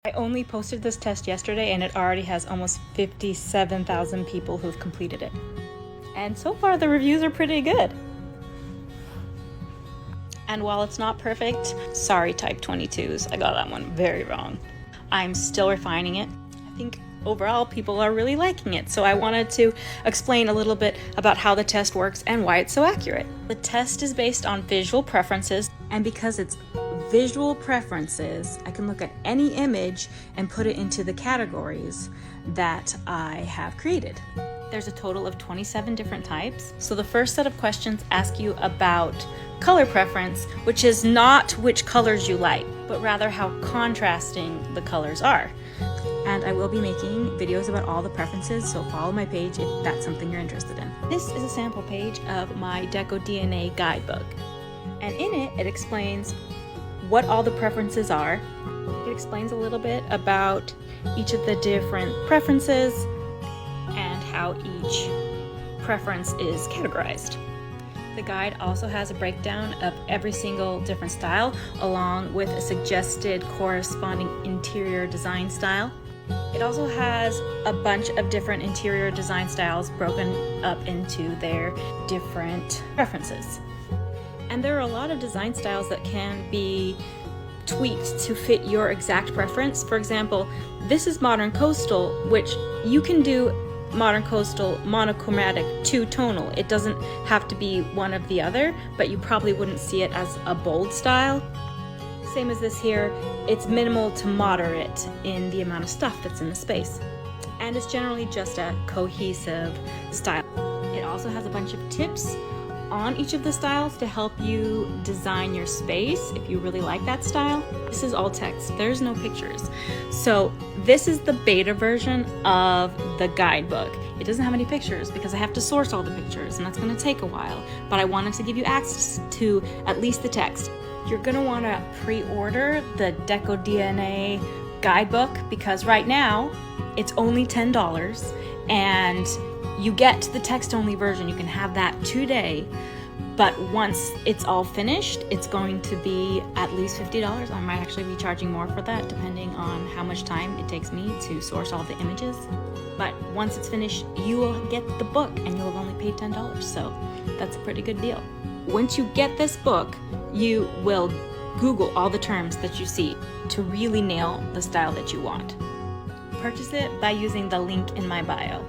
I only posted this test yesterday and it already has almost 57,000 people who've completed it. And so far the reviews are pretty good. And while it's not perfect, sorry type 22s, I got that one very wrong. I'm still refining it. I think overall people are really liking it, so I wanted to explain a little bit about how the test works and why it's so accurate. The test is based on visual preferences, and because it's visual preferences, I can look at any image and put it into the categories that I have created. There's a total of 27 different types. So the first set of questions ask you about color preference, which is not which colors you like, but rather how contrasting the colors are. And I will be making videos about all the preferences, so follow my page if that's something you're interested in. This is a sample page of my Deco DNA guidebook. And in it, it explains what all the preferences are. It explains a little bit about each of the different preferences and how each preference is categorized. The guide also has a breakdown of every single different style, along with a suggested corresponding interior design style. It also has a bunch of different interior design styles broken up into their different preferences. And there are a lot of design styles that can be tweaked to fit your exact preference. For example, this is modern coastal, which you can do modern coastal monochromatic two-tonal. It doesn't have to be one of the other, but you probably wouldn't see it as a bold style. Same as this here, it's minimal to moderate in the amount of stuff that's in the space. And it's generally just a cohesive style. It also has a bunch of tips on each of the styles to help you design your space if you really like that style. This is all text, there's no pictures. So this is the beta version of the guidebook. It doesn't have any pictures because I have to source all the pictures and that's gonna take a while, but I wanted to give you access to at least the text. You're gonna wanna pre-order the Deco DNA guidebook because right now it's only $10 and you get the text-only version. You can have that today, but once it's all finished, it's going to be at least $50. I might actually be charging more for that, depending on how much time it takes me to source all the images. But once it's finished, you will get the book, and you'll have only paid $10, so that's a pretty good deal. Once you get this book, you will Google all the terms that you see to really nail the style that you want. Purchase it by using the link in my bio.